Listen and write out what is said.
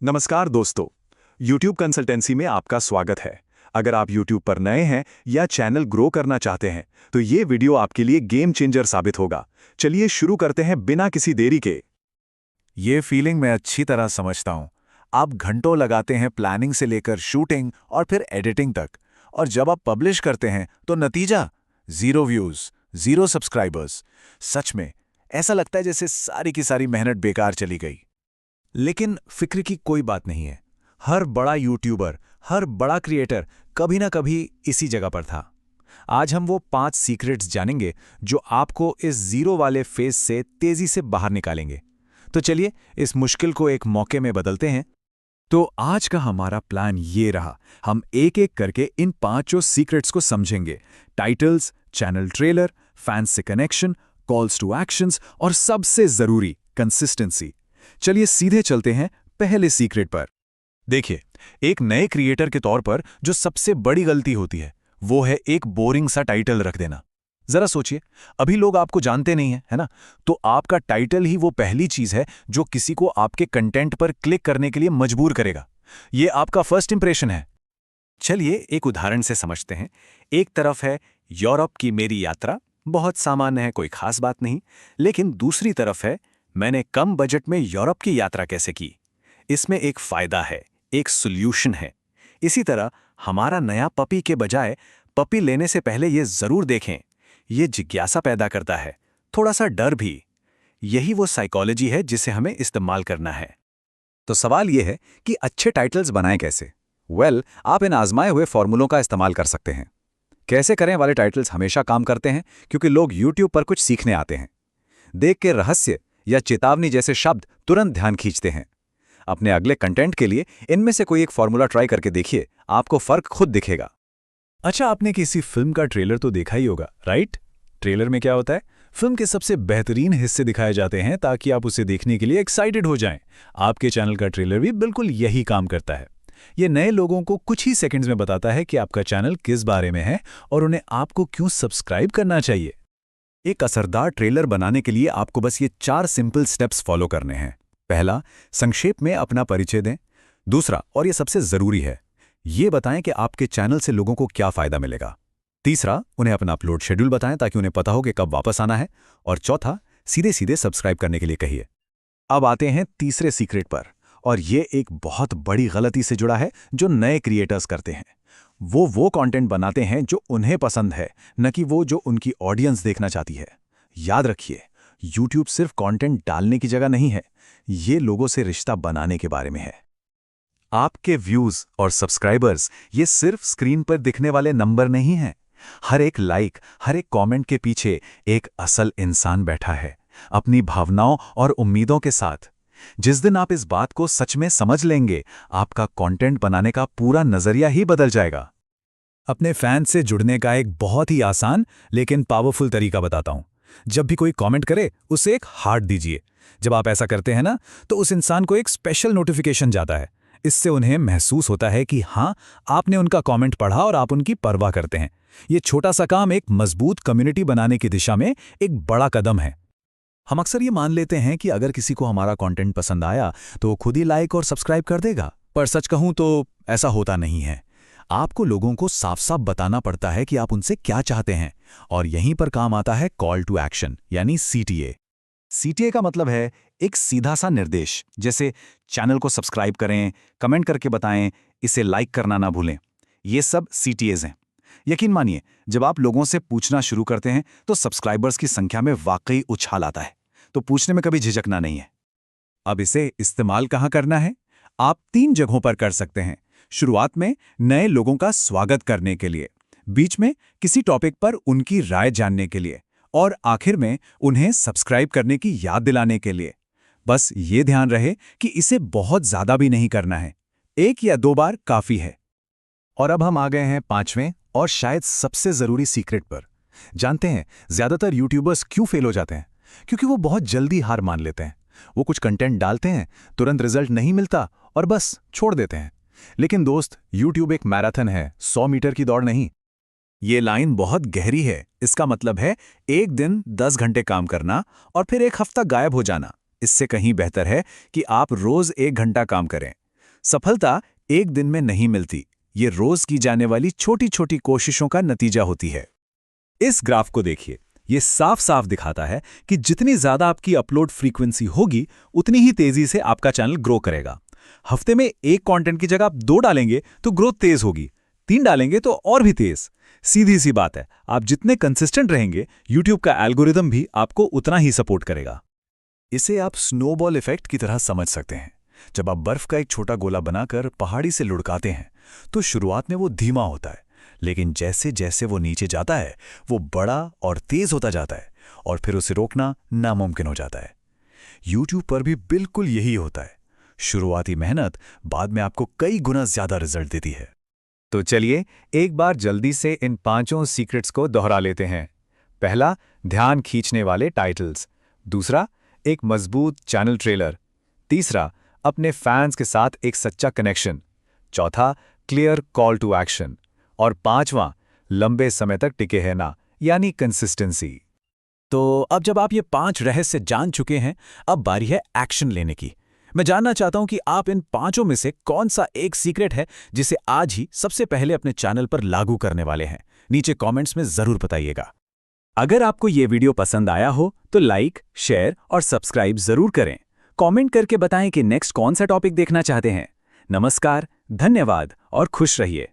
नमस्कार दोस्तों, YouTube consultancy में आपका स्वागत है। अगर आप YouTube पर नए हैं या चैनल ग्रो करना चाहते हैं, तो ये वीडियो आपके लिए गेम चेंजर साबित होगा। चलिए शुरू करते हैं बिना किसी देरी के। ये फीलिंग मैं अच्छी तरह समझता हूँ। आप घंटों लगाते हैं प्लानिंग से लेकर शूटिंग और फिर एडिटिंग तक, और जब आप पब्लिश करते हैं तो नतीजा 0 व्यूज, 0 सब्सक्राइबर्स। सच में ऐसा लगता है जैसे सारी की सारी मेहनत बेकार चली गई। लेकिन फिक्र की कोई बात नहीं है। हर बड़ा यूट्यूबर, हर बड़ा क्रिएटर कभी ना कभी इसी जगह पर था। आज हम वो 5 सीक्रेट्स जानेंगे जो आपको इस जीरो वाले फेज से तेजी से बाहर निकालेंगे। तो चलिए इस मुश्किल को एक मौके में बदलते हैं। तो आज का हमारा प्लान ये रहा, हम एक एक करके इन 5 सीक्रेट्स को समझेंगे। टाइटल्स, चैनल ट्रेलर, फैंस से कनेक्शन, कॉल्स टू एक्शंस और सबसे जरूरी कंसिस्टेंसी। चलिए सीधे चलते हैं पहले सीक्रेट पर। देखिए, एक नए क्रिएटर के तौर पर जो सबसे बड़ी गलती होती है वो है एक बोरिंग सा टाइटल रख देना। जरा सोचिए, अभी लोग आपको जानते नहीं हैं, है ना? तो आपका टाइटल ही वो पहली चीज है जो किसी को आपके कंटेंट पर क्लिक करने के लिए मजबूर करेगा। ये आपका फर्स्ट इंप्रेशन है। चलिए एक उदाहरण से समझते हैं। एक तरफ है यूरोप की मेरी यात्रा, बहुत सामान्य है, कोई खास बात नहीं। लेकिन दूसरी तरफ है मैंने कम बजट में यूरोप की यात्रा कैसे की। इसमें एक फायदा है, एक सॉल्यूशन है। इसी तरह हमारा नया पपी के बजाय पपी लेने से पहले ये जरूर देखें, ये जिज्ञासा पैदा करता है, थोड़ा सा डर भी। यही वो साइकोलॉजी है जिसे हमें इस्तेमाल करना है। तो सवाल यह है कि अच्छे टाइटल्स बनाएं कैसे? आप इन आजमाए हुए फॉर्मूलों का इस्तेमाल कर सकते हैं। कैसे करें वाले टाइटल्स हमेशा काम करते हैं, क्योंकि लोग YouTube पर कुछ सीखने आते हैं। देख के रहस्य या चेतावनी जैसे शब्द तुरंत ध्यान खींचते हैं। अपने अगले कंटेंट के लिए इनमें से कोई एक फॉर्मूला ट्राई करके देखिए, आपको फर्क खुद दिखेगा। अच्छा, आपने किसी फिल्म का ट्रेलर तो देखा ही होगा, राइट? ट्रेलर में क्या होता है? फिल्म के सबसे बेहतरीन हिस्से दिखाए जाते हैं ताकि आप उसे देखने के लिए एक्साइटेड हो जाएं। आपके चैनल का ट्रेलर भी बिल्कुल यही काम करता है। ये नए लोगों को कुछ ही सेकंड्स में बताता है कि आपका चैनल किस बारे में है और उन्हें आपको क्यों सब्सक्राइब करना चाहिए। एक असरदार ट्रेलर बनाने के लिए आपको बस ये 4 सिंपल स्टेप्स फॉलो करने हैं। पहला, संक्षेप में अपना परिचय दें। दूसरा, और ये सबसे जरूरी है, ये बताएं कि आपके चैनल से लोगों को क्या फायदा मिलेगा। तीसरा, उन्हें अपना अपलोड शेड्यूल बताएं ताकि उन्हें पता हो कि कब वापस आना है। और चौथा, सीधे सीधे सब्सक्राइब करने के लिए कहिए। अब आते हैं तीसरे सीक्रेट पर, और ये एक बहुत बड़ी गलती से जुड़ा है जो नए क्रिएटर्स करते हैं। वो कंटेंट बनाते हैं जो उन्हें पसंद है, न कि वो जो उनकी ऑडियंस देखना चाहती है। याद रखिए, YouTube सिर्फ कंटेंट डालने की जगह नहीं है, ये लोगों से रिश्ता बनाने के बारे में है। आपके व्यूज और सब्सक्राइबर्स ये सिर्फ स्क्रीन पर दिखने वाले नंबर नहीं हैं। हर एक लाइक, हर एक कमेंट के पीछे एक असल इंसान बैठा है, अपनी भावनाओं और उम्मीदों के साथ। जिस दिन आप इस बात को सच में समझ लेंगे, आपका कंटेंट बनाने का पूरा नजरिया ही बदल जाएगा। अपने फैन से जुड़ने का एक बहुत ही आसान लेकिन पावरफुल तरीका बताता हूं। जब भी कोई कमेंट करे, उसे एक हार्ट दीजिए। जब आप ऐसा करते हैं ना, तो उस इंसान को एक स्पेशल नोटिफिकेशन जाता है। इससे उन्हें महसूस होता है कि हाँ, आपने उनका कमेंट पढ़ा और आप उनकी परवाह करते हैं। ये छोटा सा काम एक मजबूत कम्युनिटी बनाने की दिशा में एक बड़ा कदम है। हम अक्सर ये मान लेते हैं कि अगर किसी को हमारा कंटेंट पसंद आया तो वो खुद ही लाइक और सब्सक्राइब कर देगा, पर सच कहूं तो ऐसा होता नहीं है। आपको लोगों को साफ साफ बताना पड़ता है कि आप उनसे क्या चाहते हैं, और यहीं पर काम आता है कॉल टू एक्शन यानी CTA। CTA का मतलब है एक सीधा सा निर्देश, जैसे चैनल को सब्सक्राइब करें, कमेंट करके बताएं, इसे लाइक करना ना भूलें। ये सब CTAs हैं। यकीन मानिए, जब आप लोगों से पूछना शुरू करते हैं तो सब्सक्राइबर्स की संख्या में वाकई उछाल आता है। तो पूछने में कभी झिझकना नहीं है। अब इसे इस्तेमाल कहाँ करना है? आप 3 जगहों पर कर सकते हैं। शुरुआत में नए लोगों का स्वागत करने के लिए, बीच में किसी टॉपिक पर उनकी राय जानने के लिए, और आखिर में उन्हें सब्सक्राइब करने की याद दिलाने के लिए। बस ये ध्यान रहे कि इसे बहुत ज्यादा भी नहीं करना है, 1 या 2 बार काफी है। और अब हम आ गए हैं 5वें और शायद सबसे जरूरी सीक्रेट पर। जानते हैं ज्यादातर यूट्यूबर्स क्यों फेल हो जाते हैं? क्योंकि वो बहुत जल्दी हार मान लेते हैं। वो कुछ कंटेंट डालते हैं, तुरंत रिजल्ट नहीं मिलता और बस छोड़ देते हैं। लेकिन दोस्त, YouTube एक मैराथन है, 100 मीटर की दौड़ नहीं। ये लाइन बहुत गहरी है। इसका मतलब है एक दिन 10 घंटे काम करना और फिर एक हफ्ता गायब हो जाना। इससे कहीं बेहतर है कि आप रोज 1 घंटा काम करें, सफलता एक दिन में नहीं मिलती, ये रोज की जाने वाली छोटी छोटी कोशिशों का नतीजा होती है। इस ग्राफ को देखिए, ये साफ साफ दिखाता है कि जितनी ज्यादा आपकी अपलोड फ्रीक्वेंसी होगी उतनी ही तेजी से आपका चैनल ग्रो करेगा। हफ्ते में एक कंटेंट की जगह आप 2 डालेंगे तो ग्रोथ तेज होगी, 3 डालेंगे तो और भी तेज। सीधी सी बात है, आप जितने कंसिस्टेंट रहेंगे यूट्यूब का एल्गोरिदम भी आपको उतना ही सपोर्ट करेगा। इसे आप स्नोबॉल इफेक्ट की तरह समझ सकते हैं। जब आप बर्फ का एक छोटा गोला बनाकर पहाड़ी से लुढ़काते हैं तो शुरुआत में वो धीमा होता है, लेकिन जैसे जैसे वो नीचे जाता है वो बड़ा और तेज होता जाता है और फिर उसे रोकना नामुमकिन हो जाता है। YouTube पर भी बिल्कुल यही होता है। शुरुआती मेहनत बाद में आपको कई गुना ज्यादा रिजल्ट देती है। तो चलिए एक बार जल्दी से इन 5 सीक्रेट्स को दोहरा लेते हैं। पहला, ध्यान खींचने वाले टाइटल्स। दूसरा, एक मजबूत चैनल ट्रेलर। तीसरा, अपने फैंस के साथ एक सच्चा कनेक्शन। चौथा, क्लियर कॉल टू एक्शन। और 5वां, लंबे समय तक टिके रहना, यानी कंसिस्टेंसी। तो अब जब आप ये 5 रहस्य जान चुके हैं, अब बारी है एक्शन लेने की। मैं जानना चाहता हूं कि आप इन 5 में से कौन सा एक सीक्रेट है जिसे आज ही सबसे पहले अपने चैनल पर लागू करने वाले हैं। नीचे कमेंट्स में जरूर बताइएगा। अगर आपको ये वीडियो पसंद आया हो तो लाइक, शेयर और सब्सक्राइब जरूर करें। कमेंट करके बताएं कि नेक्स्ट कौन सा टॉपिक देखना चाहते हैं। नमस्कार, धन्यवाद और खुश रहिए।